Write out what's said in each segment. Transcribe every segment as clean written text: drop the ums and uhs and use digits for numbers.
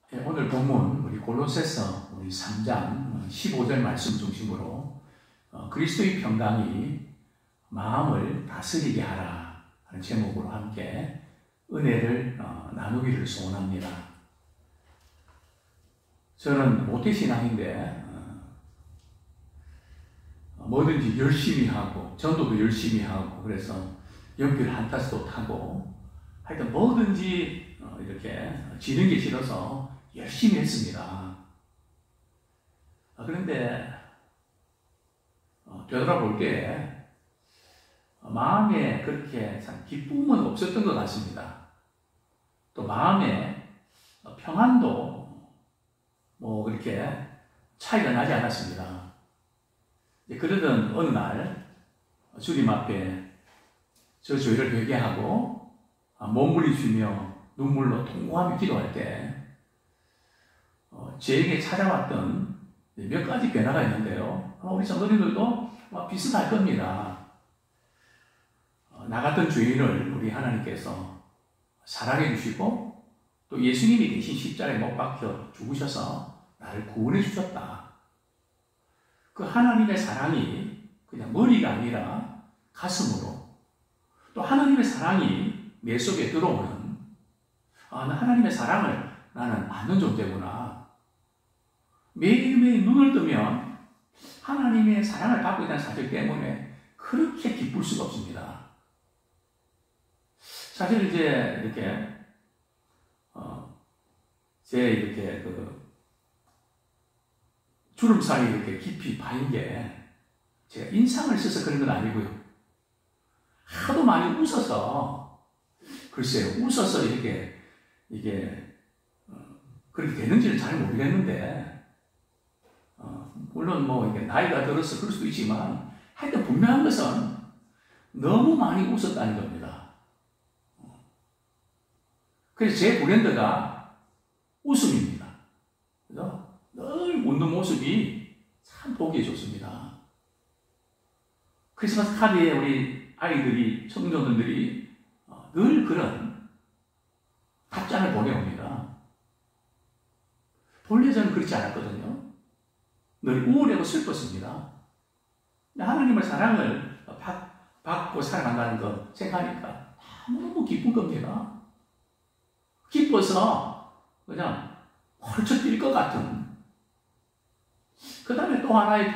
오늘 본문 우리 골로새서 우리 3장 15절 말씀 중심으로 그리스도의 평강이 마음을 다스리게 하라 하는 제목으로 함께 은혜를 나누기를 소원합니다. 저는 모태신앙인데 뭐든지 열심히 하고 전도도 열심히 하고 그래서 연필 한 타스도 타고 하여튼 뭐든지 이렇게 지는 게 싫어서 열심히 했습니다. 그런데 되돌아볼 때 마음에 그렇게 참 기쁨은 없었던 것 같습니다. 또 마음에 평안도 뭐 그렇게 차이가 나지 않았습니다. 그러던 어느 날 주님 앞에 저 죄를 회개하고 몸부림치며 눈물로 통곡하며 기도할 때 저에게 찾아왔던 몇 가지 변화가 있는데요. 우리 성도님들도 비슷할 겁니다. 나 같은 죄인을 우리 하나님께서 사랑해 주시고 또 예수님이 대신 십자가에 못 박혀 죽으셔서 나를 구원해 주셨다. 그 하나님의 사랑이 그냥 머리가 아니라 가슴으로 또 하나님의 사랑이 내 속에 들어오는 나 하나님의 사랑을 나는 아는 존재구나. 매일매일 눈을 뜨면 하나님의 사랑을 받고 있다는 사실 때문에 그렇게 기쁠 수가 없습니다. 사실 이제 이렇게 제 이렇게 주름살이 이렇게 깊이 파인 게 제가 인상을 써서 그런 건 아니고요. 하도 많이 웃어서 글쎄요, 웃어서 이게 그렇게 되는지는 잘 모르겠는데 물론 뭐 이게 나이가 들어서 그럴 수도 있지만 하여튼 분명한 것은 너무 많이 웃었다는 겁니다. 그래서 제 브랜드가 웃음입니다. 그래서 늘 웃는 모습이 참 보기 좋습니다. 크리스마스 카드에 우리 아이들이, 청소년들이 늘 그런 답장을 보내옵니다. 본래 저는 그렇지 않았거든요. 늘 우울하고 슬펐습니다. 하나님의 사랑을 받고 살아간다는 거 생각하니까 너무 기쁜 겁니다. 기뻐서 그냥 펄쩍 뛸 것 같은. 그 다음에 또 하나의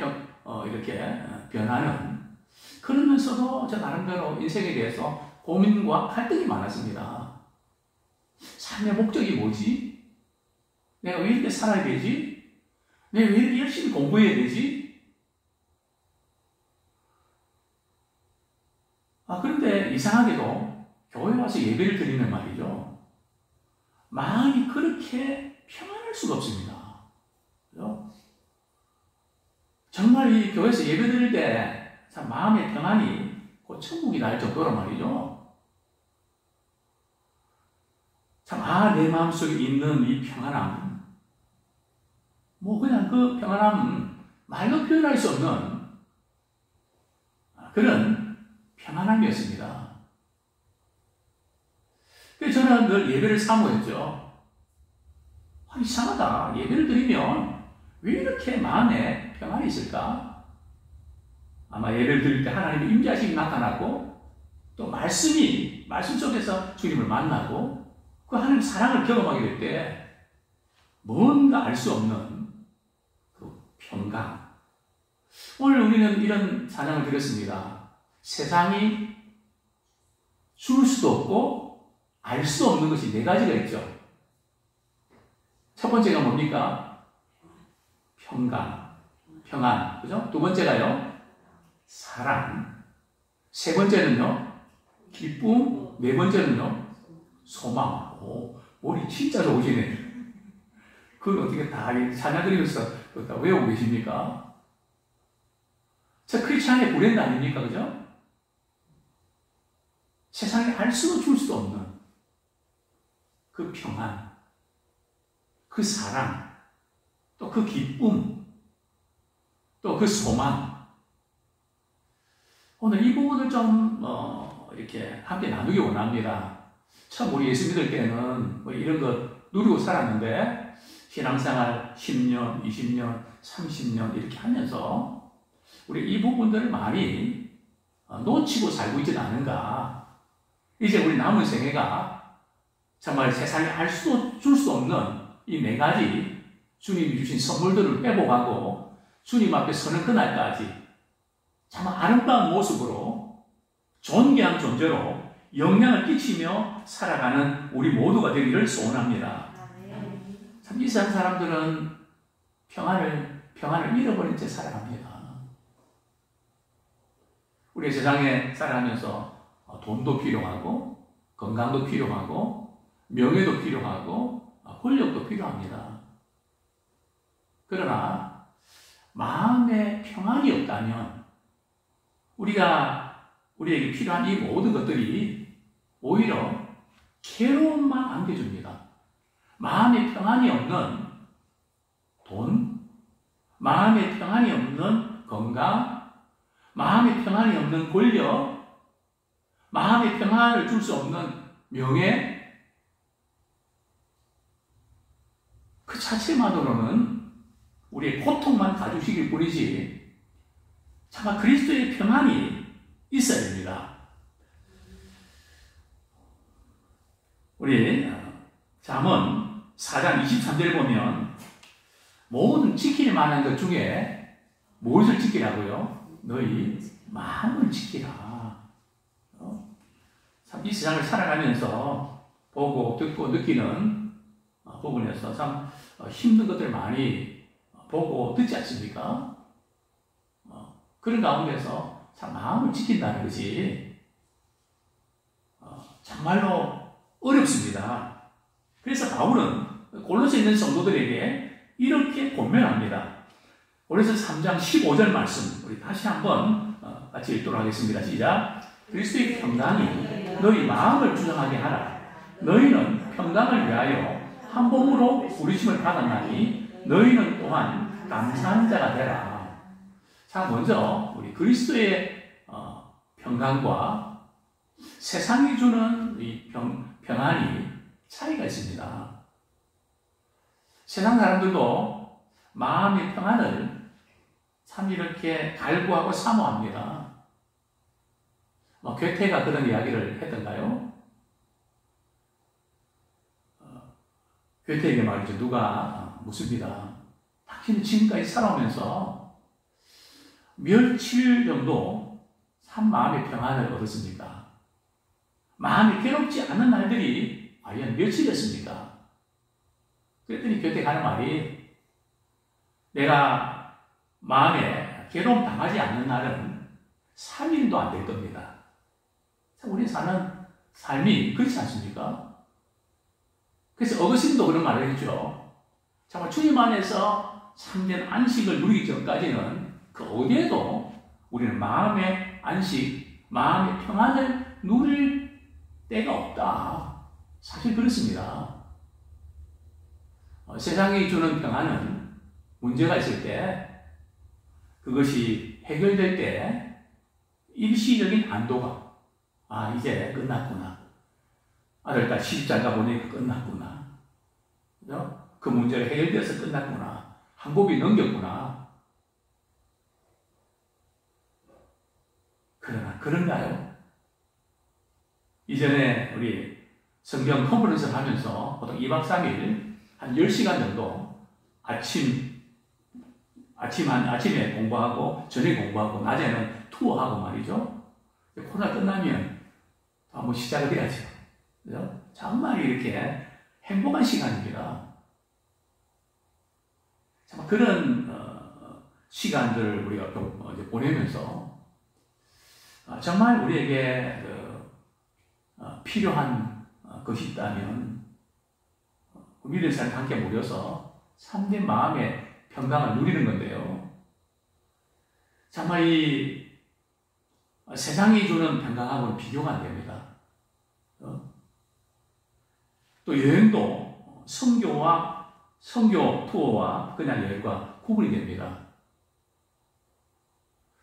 이렇게 변화는 그러면서도 저 나름대로 인생에 대해서 고민과 갈등이 많았습니다. 삶의 목적이 뭐지? 내가 왜 이렇게 살아야 되지? 내가 왜 이렇게 열심히 공부해야 되지? 그런데 이상하게도 교회 와서 예배를 드리는 말이죠. 마음이 그렇게 평안할 수가 없습니다. 그죠? 정말 이 교회에서 예배 드릴 때 참 마음의 평안이 곧 천국이 날 정도로 말이죠. 참, 내 마음속에 있는 이 평안함. 뭐 그냥 그 평안함은 말로 표현할 수 없는 그런 평안함이었습니다. 그래서 저는 늘 예배를 사모했죠. 이상하다. 예배를 드리면 왜 이렇게 마음에 평안이 있을까? 아마 예배를 드릴 때 하나님의 임재하심이 나타나고 또 말씀 속에서 주님을 만나고 그 하나님의 사랑을 경험하게 될 때 뭔가 알 수 없는 그 평강. 오늘 우리는 이런 찬양을 드렸습니다. 세상이 줄 수도 없고 알 수 없는 것이 네 가지가 있죠. 첫 번째가 뭡니까? 평강, 평안. 그죠? 두 번째가요? 사랑. 세 번째는요? 기쁨. 네 번째는요? 소망. 머리 진짜 좋으시네. 그걸 어떻게 다 찬양 드리면서 다 외우고 계십니까? 저 크리스찬의 브랜드 아닙니까? 그죠? 세상에 알 수도 줄 수도 없는 그 평안, 그 사랑, 또 그 기쁨, 또 그 소망. 오늘 이 부분을 좀 이렇게 함께 나누기 원합니다. 참 우리 예수 믿을 때는 뭐 이런 것 누리고 살았는데 신앙생활 10년, 20년, 30년 이렇게 하면서 우리 이 부분들을 많이 놓치고 살고 있지는 않은가. 이제 우리 남은 생애가 정말 세상에 줄 수 없는 이 네 가지 주님이 주신 선물들을 회복하고 주님 앞에 서는 그날까지 정말 아름다운 모습으로 존귀한 존재로 영향을 끼치며 살아가는 우리 모두가 되기를 소원합니다. 참 이 세상 사람들은 평안을 잃어버린 채 살아갑니다. 우리 세상에 살아가면서 돈도 필요하고 건강도 필요하고 명예도 필요하고 권력도 필요합니다. 그러나 마음에 평안이 없다면 우리에게 필요한 이 모든 것들이 오히려 괴로움만 안겨줍니다. 마음에 평안이 없는 돈, 마음에 평안이 없는 건강, 마음에 평안이 없는 권력, 마음에 평안을 줄 수 없는 명예, 그 자체만으로는 우리의 고통만 가주시길 뿐이지 정말 그리스도의 평안이 있어야 됩니다. 우리 잠언 4장 23절을 보면 모든 지킬 만한 것 중에 무엇을 지키라고요? 너희 마음을 지키라. 참 이 세상을 살아가면서 보고 듣고 느끼는 부분에서 참 힘든 것들 많이 보고 듣지 않습니까? 그런 가운데서 참 마음을 지킨다는 것이 정말로 어렵습니다. 그래서 바울은 골로새 있는 성도들에게 이렇게 권면합니다. 골로새 3장 15절 말씀 우리 다시 한번 같이 읽도록 하겠습니다. 시작. 그리스도의 평강이 너희 마음을 주장하게 하라. 너희는 평강을 위하여 한 몸으로 부르심을 받았나니 너희는 또한 감사한 자가 되라. 자, 먼저 우리 그리스도의 평강과 세상이 주는 이 평안이 차이가 있습니다. 세상 사람들도 마음의 평안을 참 이렇게 갈구하고 사모합니다. 괴테가 그런 이야기를 했던가요? 괴테에게 말이죠. 누가 묻습니다. 당신은 지금까지 살아오면서 며칠 정도 참 마음의 평안을 얻었습니까? 마음이 괴롭지 않은 날들이 과연 며칠이었습니까? 그랬더니 괴테가 하는 말이 내가 마음에 괴로움 당하지 않는 날은 3일도 안 될 겁니다. 우리 사는 삶이 그렇지 않습니까? 그래서 어거스틴도 그런 말을 했죠. 정말 주님 안에서 참된 안식을 누리기 전까지는 그 어디에도 우리는 마음의 안식, 마음의 평안을 누릴 때가 없다. 사실 그렇습니다. 세상이 주는 평안은 문제가 있을 때 그것이 해결될 때 일시적인 안도가 이제 끝났구나. 아들, 딸 시집장가 보내니까 끝났구나. 그죠? 그 문제가 해결돼서 끝났구나. 한 곱이 넘겼구나. 그러나 그런가요? 이전에 우리 성경 컨퍼런스를 하면서 보통 2박 3일 한 10시간 정도 아침에 공부하고 저녁에 공부하고 낮에는 투어하고 말이죠. 코로나 끝나면 한번 시작을 해야죠. 그죠? 정말 이렇게 행복한 시간입니다. 정말 그런 시간들을 우리가 보내면서 정말 우리에게 필요한 것이 있다면 믿는 사람이 함께 모여서 참된 마음의 평강을 누리는 건데요. 정말 이 세상이 주는 평강하고는 비교가 안 됩니다. 또 여행도 선교 투어와 그냥 여행과 구분이 됩니다.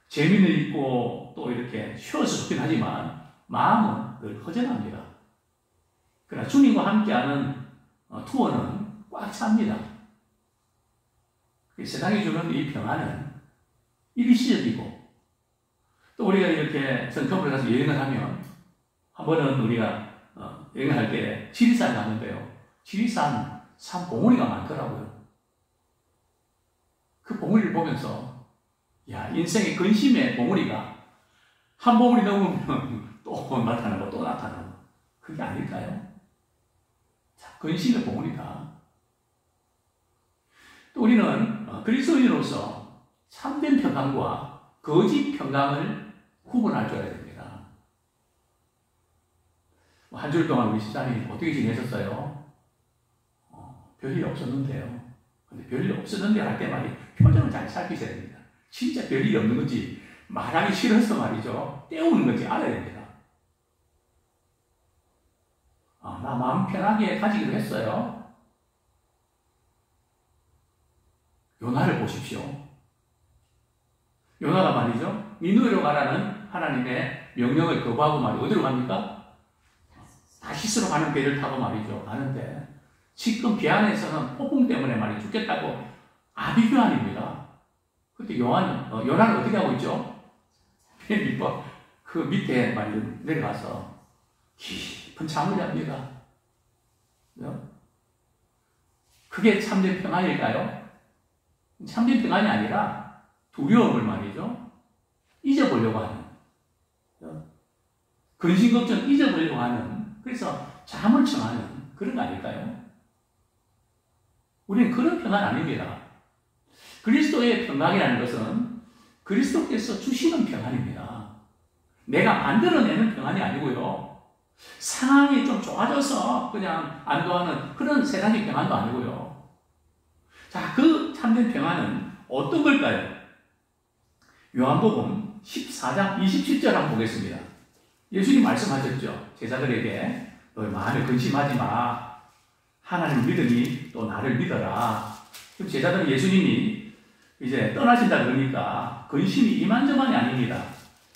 재미는 있고 또 이렇게 쉬어서 좋긴 하지만 마음은 늘 허전합니다. 그러나 주님과 함께하는 투어는 꽉 찹니다. 세상이 주는 이 평안은 일시적이고, 또 우리가 이렇게 성컴을 가서 여행을 하면, 한 번은 우리가 여행할 때 지리산 갔는데요. 지리산 산 봉우리가 많더라고요. 그 봉우리를 보면서, 야, 인생의 근심의 봉우리가 한 봉우리 넘으면 또 나타나고 또 나타나고, 그게 아닐까요? 자, 근심의 봉우리다. 또 우리는 그리스도인으로서 참된 평강과 거짓 평강을 구분할 줄 알아야 됩니다. 한 주 동안 우리 집사님 어떻게 지내셨어요? 별일 없었는데요. 근데 별일 없었는데 할 때 말이 표정을 잘 살피셔야 됩니다. 진짜 별일이 없는 건지 말하기 싫어서 말이죠. 때우는 건지 알아야 됩니다. 나 마음 편하게 가지기로 했어요. 요나를 보십시오. 요나가 말이죠. 니느웨로 가라는 하나님의 명령을 거부하고 말이죠. 어디로 갑니까? 다시스로 가는 배를 타고 말이죠. 가는데 지금 배 안에서는 폭풍 때문에 말이 죽겠다고 아비규환입니다. 그때 요나는 어떻게 하고 있죠? 배 밑밥 그 밑에 말이죠. 내려가서 깊은 잠을 잡니다. 그게 참된 평안일까요? 참된 평안이 아니라 두려움을 말이죠. 잊어보려고 하는. 근심 걱정 잊어보려고 하는. 그래서 잠을 청하는 그런 거 아닐까요? 우리는 그런 평안 아닙니다. 그리스도의 평강이라는 것은 그리스도께서 주시는 평안입니다. 내가 만들어내는 평안이 아니고요. 상황이 좀 좋아져서 그냥 안도하는 그런 세상의 평안도 아니고요. 자, 그 참된 평안은 어떤 걸까요? 요한복음 14장 27절 한번 보겠습니다. 예수님 말씀하셨죠. 제자들에게 너희 마음에 근심하지 마. 하나님을 믿으니 또 나를 믿어라. 그럼 제자들은 예수님이 이제 떠나신다 그러니까 근심이 이만저만이 아닙니다.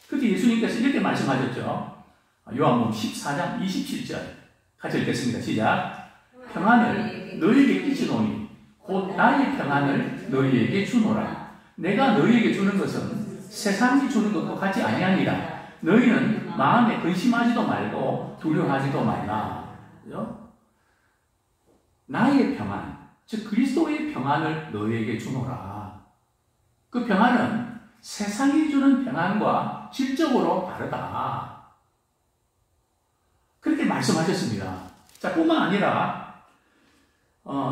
그때 예수님께서 이렇게 말씀하셨죠. 요한복음 14장 27절 같이 읽겠습니다. 시작. 평안을 너희에게 끼치노니 곧 나의 평안을 너희에게 주노라. 내가 너희에게 주는 것은 세상이 주는 것과 같이 아니하니라. 너희는 마음에 근심하지도 말고 두려워하지도 말라. 그죠? 나의 평안, 즉 그리스도의 평안을 너희에게 주노라. 그 평안은 세상이 주는 평안과 질적으로 다르다. 그렇게 말씀하셨습니다. 자, 뿐만 아니라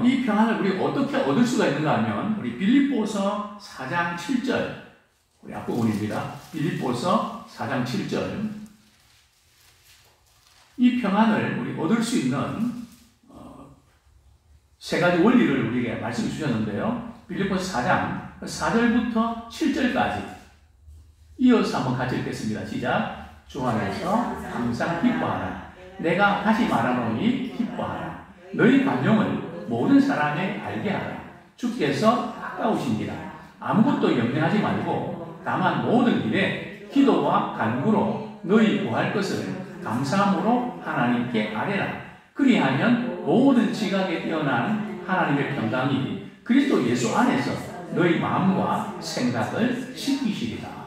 이 평안을 우리가 어떻게 얻을 수가 있는가 하면 우리 빌립보서 4장 7절 우리 앞부분입니다. 빌립보서 4장 7절 이 평안을 우리 얻을 수 있는 세 가지 원리를 우리에게 말씀해 주셨는데요. 빌립보서 4장 4절부터 7절까지 이어서 한번 같이 읽겠습니다. 시작. 주 안에서 항상 기뻐하라. 내가 다시 말하노니 기뻐하라. 너희 관용을 모든 사람에 알게 하라. 주께서 가까우신지라. 아무것도 염려하지 말고 다만 모든 일에 기도와 간구로 너희 구할 것을 감사함으로 하나님께 아뢰라. 그리하면 모든 지각에 뛰어난 하나님의 평강이 그리스도 예수 안에서 너희 마음과 생각을 지키시리라.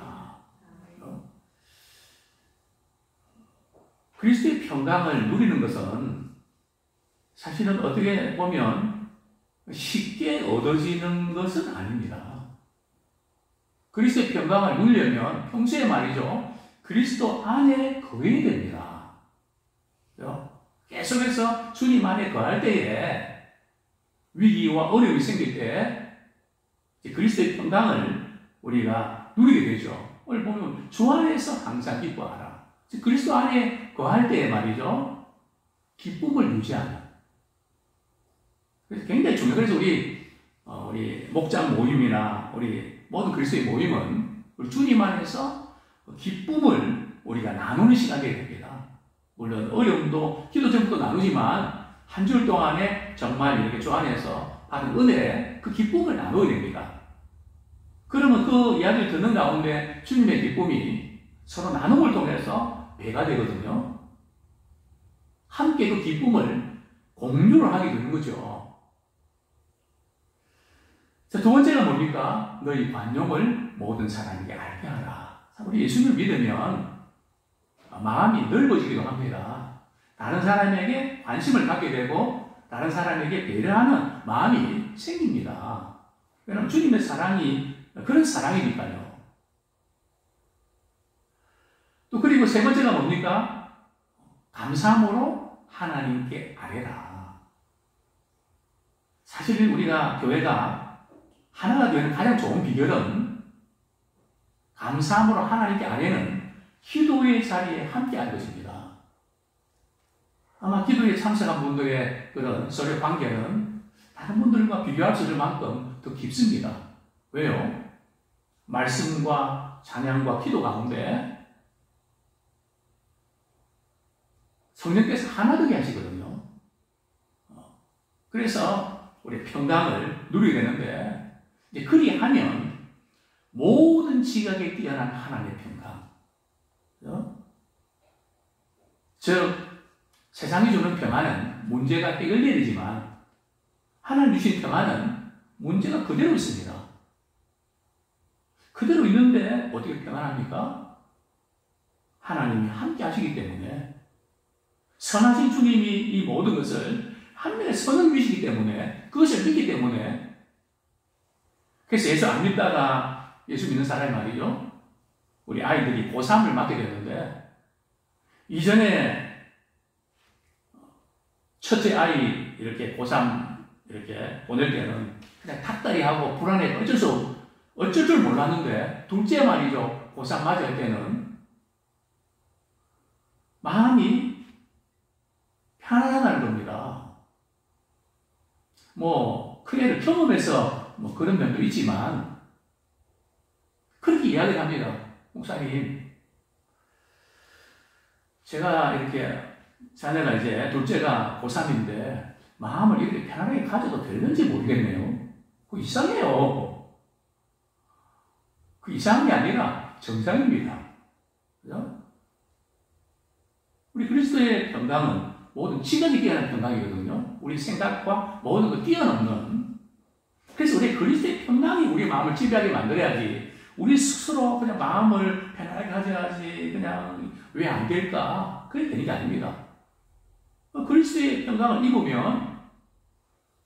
그리스도의 평강을 누리는 것은 사실은 어떻게 보면 쉽게 얻어지는 것은 아닙니다. 그리스도의 평강을 누리려면 평소에 말이죠. 그리스도 안에 거해야 됩니다. 계속해서 주님 안에 거할 때에 위기와 어려움이 생길 때 그리스도의 평강을 우리가 누리게 되죠. 오늘 보면 주 안에서 항상 기뻐하라. 그리스도 안에 거할 때에 말이죠. 기쁨을 유지하는. 그래서 굉장히 중요해요. 그래서 우리 목장 모임이나 우리 모든 그리스도의 모임은 우리 주님 안에서 기쁨을 우리가 나누는 시간이 됩니다. 물론 어려움도 기도 제목도 나누지만 한 줄 동안에 정말 이렇게 주 안에서 받은 은혜에 그 기쁨을 나누어야 됩니다. 그러면 그 이야기를 듣는 가운데 주님의 기쁨이 서로 나눔을 통해서 배가 되거든요. 함께 그 기쁨을 공유를 하게 되는 거죠. 자, 두 번째가 뭡니까? 너희 관용을 모든 사람에게 알게 하라. 우리 예수님을 믿으면 마음이 넓어지기도 합니다. 다른 사람에게 관심을 갖게 되고 다른 사람에게 배려하는 마음이 생깁니다. 왜냐하면 주님의 사랑이 그런 사랑이니까요. 또 그리고 세 번째가 뭡니까? 감사함으로 하나님께 아뢰라. 사실 우리가 교회가 하나가 되는 가장 좋은 비결은 감사함으로 하나님께 아뢰는 기도의 자리에 함께하는 것입니다. 아마 기도에 참석한 분들의 그런 서로의 관계는 다른 분들과 비교할 수 없을 만큼 더 깊습니다. 왜요? 말씀과 찬양과 기도 가운데 성령께서 하나 되게 하시거든요. 그래서 우리 평강을 누리게 되는데 이제 그리하면 모든 지각에 뛰어난 하나님의 평강. 즉 세상이 주는 평안은 문제가 해결되어야 되지만 하나님 주신 평안은 문제가 그대로 있습니다. 그대로 있는데 어떻게 평안합니까? 하나님이 함께 하시기 때문에 선하신 주님이 이 모든 것을 하늘에 선을 주시기 때문에 그것을 믿기 때문에 그래서 예수 안 믿다가 예수 믿는 사람이 말이죠. 우리 아이들이 고3을 맞게 됐는데 이전에 첫째 아이 이렇게 고3 이렇게 보낼 때는 그냥 탁다리하고 불안해 어쩔 줄 몰랐는데 둘째 말이죠. 고3 맞을 때는 마음이 편안하다는 겁니다. 뭐 크게를 경험해서 뭐 그런 면도 있지만 그렇게 이야기를 합니다. 목사님, 제가 이렇게 자녀가 이제 둘째가 고3인데 마음을 이렇게 편안하게 가져도 되는지 모르겠네요. 그거 이상해요. 그 이상한 게 아니라 정상입니다. 그죠? 우리 그리스도의 평강은 모든 지각이 뛰어난 평강이거든요. 우리 생각과 모든 걸 뛰어넘는. 그래서 우리 그리스도의 평강이 우리 마음을 지배하게 만들어야지. 우리 스스로 그냥 마음을 편안하게 가져야지. 그냥 왜 안 될까? 그게 되는 게 아닙니다. 그리스도의 평강을 입으면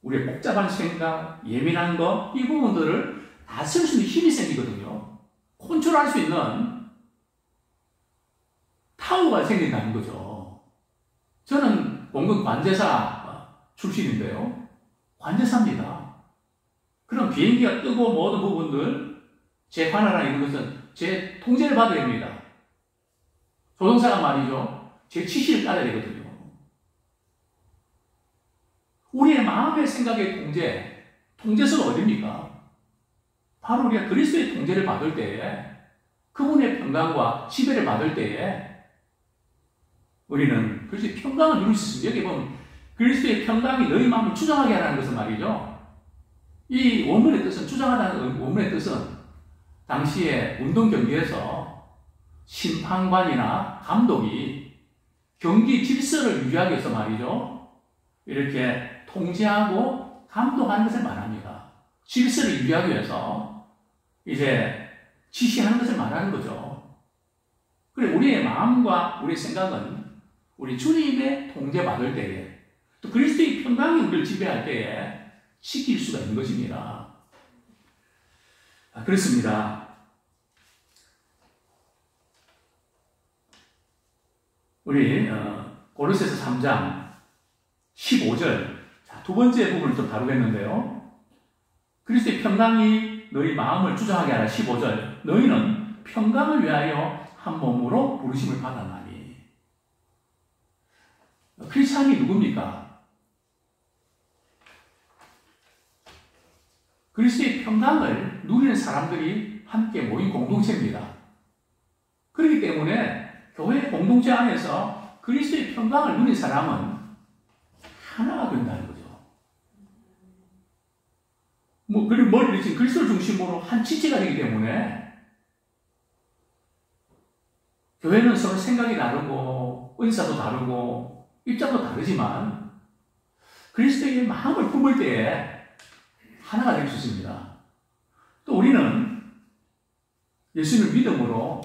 우리의 복잡한 생각, 예민한 것, 이 부분들을 다 쓸 수 있는 힘이 생기거든요. 컨트롤할 수 있는 타워가 생긴다는 거죠. 저는 공군 관제사 출신인데요. 관제사입니다. 그럼 비행기가 뜨고 모든 부분들, 제 관할하나 이런 것은 제 통제를 받아야 됩니다. 조종사가 말이죠. 제 지시를 따라야 되거든요. 우리의 마음의 생각의 통제소가 어디입니까? 바로 우리가 그리스도의 통제를 받을 때에, 그분의 평강과 지배를 받을 때에 우리는 그리스도의 평강을 누릴 수 있습니다. 여기 보면 그리스도의 평강이 너희 마음을 주장하게 하라는 것은 말이죠. 이 원문의 뜻은, 주장하다는 원문의 뜻은 당시에 운동 경기에서 심판관이나 감독이 경기 질서를 유지하기 위해서 말이죠. 이렇게 통제하고 감독하는 것을 말합니다. 질서를 유지하기 위해서 이제 지시하는 것을 말하는 거죠. 그래, 우리의 마음과 우리의 생각은 우리 주님의 통제받을 때에, 또 그리스도의 평강이 우리를 지배할 때에 지킬 수가 있는 것입니다. 그렇습니다. 우리 고린도서 3장 15절, 두 번째 부분을 좀 다루겠는데요. 그리스도의 평강이 너희 마음을 주장하게 하라. 15절, 너희는 평강을 위하여 한 몸으로 부르심을 받았나니. 크리스찬이 누굽니까? 그리스도의 평강을 누리는 사람들이 함께 모인 공동체입니다. 그렇기 때문에 교회 공동체 안에서 그리스도의 평강을 누린 사람은 하나가 된다는 거죠. 그리고 머리를 지금 그리스도를 중심으로 한 지체가 되기 때문에 교회는 서로 생각이 다르고 은사도 다르고 입장도 다르지만 그리스도의 마음을 품을 때에 하나가 될 수 있습니다. 또 우리는 예수님을 믿음으로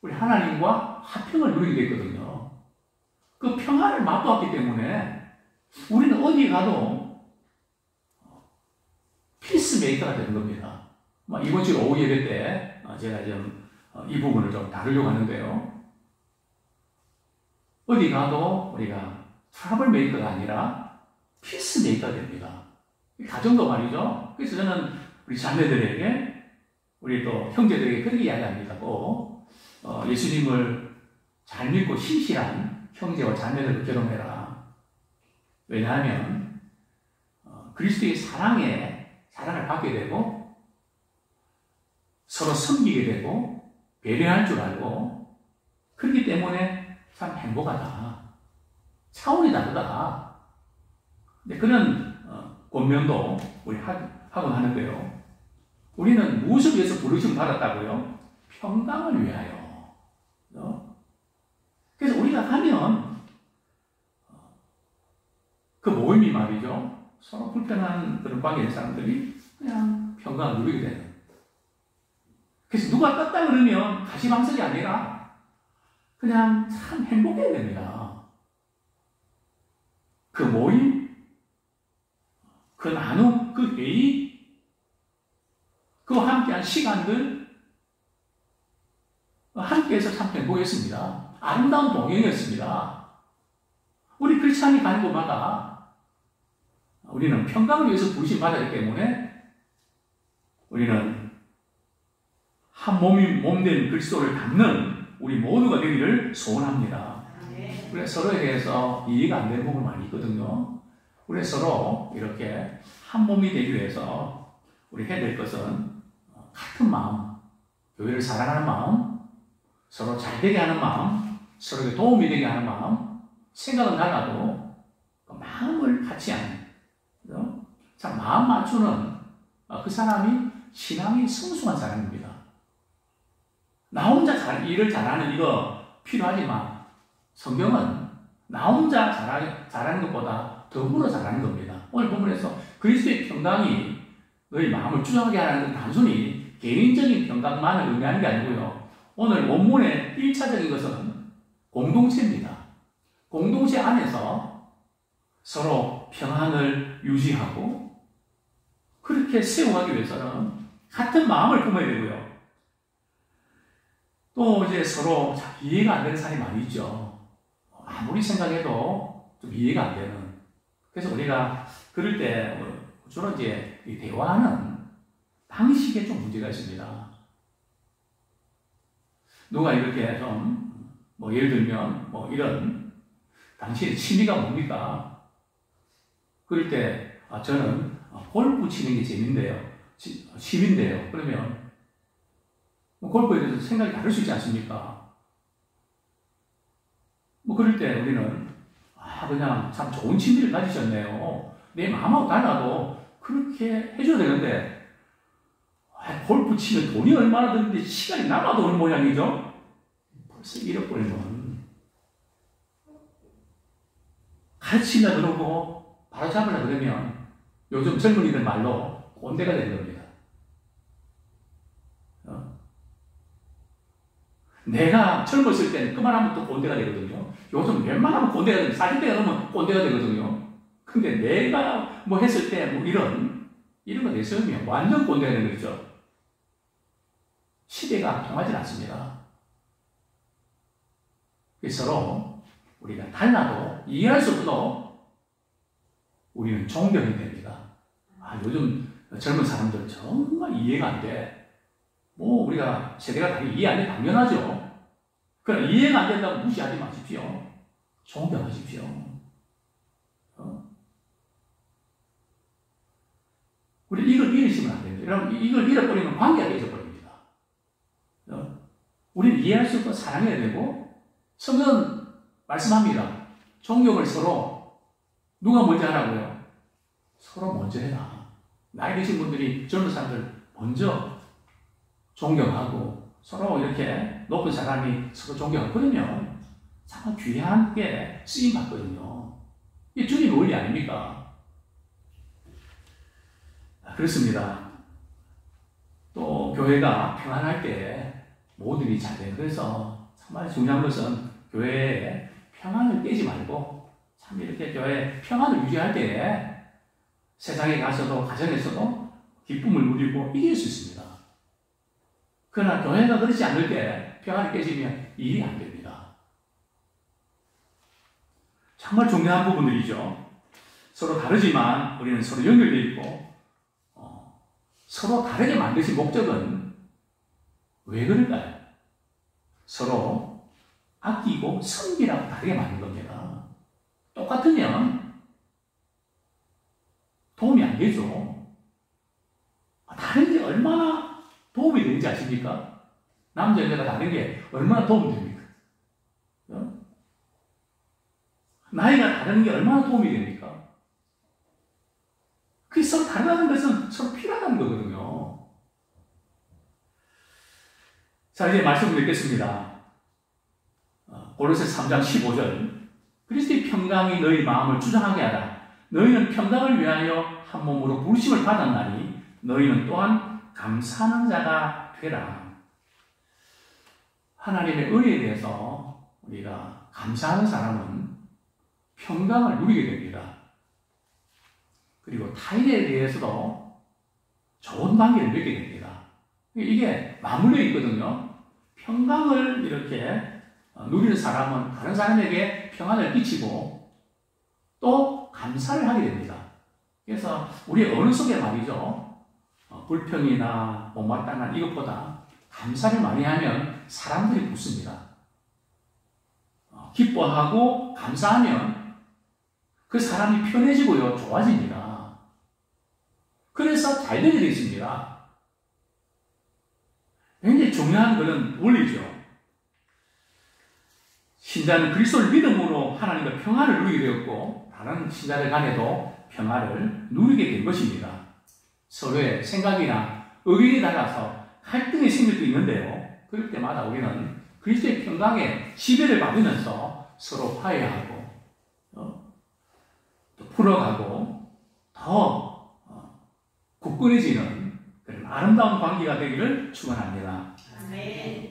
우리 하나님과 화평을 누리게 됐거든요. 그 평안을 맛보았기 때문에 우리는 어디 가도 피스메이커가 되는 겁니다. 이번 주 오후 예배 때 제가 좀 이 부분을 좀 다루려고 하는데요. 어디 가도 우리가 트러블 메이커가 아니라 피스메이커가 됩니다. 가정도 말이죠. 그래서 저는 우리 자매들에게, 우리 또 형제들에게 그렇게 이야기합니다. 꼭 예수님을 잘 믿고 신실한 형제와 자매들과 결혼해라. 왜냐하면 그리스도의 사랑을 받게 되고 서로 섬기게 되고 배려할 줄 알고, 그렇기 때문에 참 행복하다. 차원이 다르다. 근데 그런 권면도 우리 하곤 하는데요. 우리는 무엇을 위해서 부르심을 받았다고요? 평강을 위하여. 그래서 우리가 가면 그 모임이 말이죠. 서로 불편한 그런 관계의 사람들이 그냥 평강을 누리게 되는. 그래서 누가 떴다 그러면 가시방석이 아니라 그냥 참 행복해야 됩니다. 그 모임, 그 나눔, 그 회의, 그와 함께한 시간들, 함께해서 참 행복했습니다. 아름다운 동행이었습니다. 우리 크리스찬이 가는 곳마다 우리는 평강을 위해서 부르심 받았기 때문에 우리는 한 몸된 그리스도를 닮는 우리 모두가 되기를 소원합니다. 우리 서로에 대해서 이해가 안 되는 부분이 많이 있거든요. 우리 서로 이렇게 한 몸이 되기 위해서 우리 해야 될 것은 같은 마음, 교회를 사랑하는 마음, 서로 잘 되게 하는 마음, 서로에게 도움이 되게 하는 마음, 생각은 달라도 그 마음을 같이 하는, 참 마음 맞추는 그 사람이 신앙이 성숙한 사람입니다. 나 혼자 일을 잘하는 이거 필요하지만 성경은 나 혼자 잘하는 것보다 더불어 잘하는 겁니다. 오늘 본문에서 그리스도의 평강이 너희 마음을 주장하게 하는 건 단순히 개인적인 평강만을 의미하는 게 아니고요. 오늘 원문의 1차적인 것은 공동체입니다. 공동체 안에서 서로 평안을 유지하고 그렇게 세워가기 위해서는 같은 마음을 품어야 되고요. 또 이제 서로 이해가 안 되는 사람이 많이 있죠. 아무리 생각해도 좀 이해가 안 되는. 그래서 우리가 그럴 때 주로 이제 대화하는 방식에 좀 문제가 있습니다. 누가 이렇게 좀 예를 들면 이런 당신의 취미가 뭡니까? 그럴 때 저는 골프 치는 게 재밌는데요. 취미인데요. 그러면 골프에 대해서 생각이 다를 수 있지 않습니까? 그럴 때 우리는 그냥 참 좋은 취미를 가지셨네요. 내 마음하고 달라도 그렇게 해줘야 되는데 골프 치면 돈이 얼마나 드는데 시간이 남아도 오는 모양이죠? 벌써 잃어버리면 가르치려 그러고 바로 잡으려 그러면 요즘 젊은이들 말로 꼰대가 되는 겁니다. 내가 젊었을 때는 그만하면 또 꼰대가 되거든요. 요즘 웬만하면 꼰대가 되거든요. 40대가 넘으면 꼰대가 되거든요. 근데 내가 했을 때 이런 거 내세우면 완전 꼰대가 되는 거죠. 시대가 통하지 않습니다. 서로 우리가 달라도 이해할 수 없어도 우리는 존경이 됩니다. 요즘 젊은 사람들 정말 이해가 안 돼. 우리가 세대가 다 이해 안 돼 당연하죠. 그러나 이해가 안 된다고 무시하지 마십시오. 존경하십시오. 우리 이걸 잃으시면 안 됩니다. 여러분, 이걸 잃어버리면 관계가 깨져버립니다. 우리는 이해할 수 없고 사랑해야 되고, 성경은 말씀합니다. 존경을 서로 누가 먼저 하라고요? 서로 먼저 해라. 나이 드신 분들이 젊은 사람들 먼저 존경하고 서로 이렇게 높은 사람이 서로 존경하고 그러면 참 귀하게 쓰임받거든요. 이게 주님 원리 아닙니까? 그렇습니다. 교회가 평안할 때 모든 일이 잘 돼요. 그래서 정말 중요한 것은 교회에 평안을 깨지 말고 참 이렇게 교회 평안을 유지할 때 세상에 가서도 가정에서도 기쁨을 누리고 이길 수 있습니다. 그러나 교회가 그렇지 않을 때 평안이 깨지면 일이 안 됩니다. 정말 중요한 부분들이죠. 서로 다르지만 우리는 서로 연결되어 있고 서로 다르게 만드신 목적은 왜 그럴까요? 서로 아끼고 섬기라고 다르게 만든 겁니다. 똑같으면 도움이 안 되죠. 다른 게 얼마나 도움이 되는지 아십니까? 남자, 여자가 다른 게 얼마나 도움이 됩니까? 나이가 다른 게 얼마나 도움이 됩니까? 그 서로 다르다는 것은 서로 필요하다는 거거든요. 자, 이제 말씀을 읽겠습니다. 고로새 3장 15절. 그리스도의 평강이 너희 마음을 주장하게 하라. 너희는 평강을 위하여 한 몸으로 부르심을 받았나니 너희는 또한 감사하는 자가 되라. 하나님의 은혜에 대해서 우리가 감사하는 사람은 평강을 누리게 됩니다. 그리고 타인에 대해서도 좋은 관계를 맺게 됩니다. 이게 맞물려 있거든요. 평강을 이렇게 누리는 사람은 다른 사람에게 평안을 끼치고 또 감사를 하게 됩니다. 그래서 우리 언어 속에 말이죠. 불평이나 못마땅한 이것보다 감사를 많이 하면 사람들이 붙습니다. 기뻐하고 감사하면 그 사람이 편해지고요. 좋아집니다. 그래서 잘 되게 되어 있습니다. 굉장히 중요한 것은 원리죠. 신자는 그리스도를 믿음으로 하나님과 평안을 누리게 되었고 다른 신자들 간에도 평안을 누리게 된 것입니다. 서로의 생각이나 의견이 달라서 갈등이 생길 수 있는데요. 그럴 때마다 우리는 그리스도의 평강에 지배를 받으면서 서로 화해하고 또 풀어가고 더 굳건해지는 그런 아름다운 관계가 되기를 축원합니다. 아멘.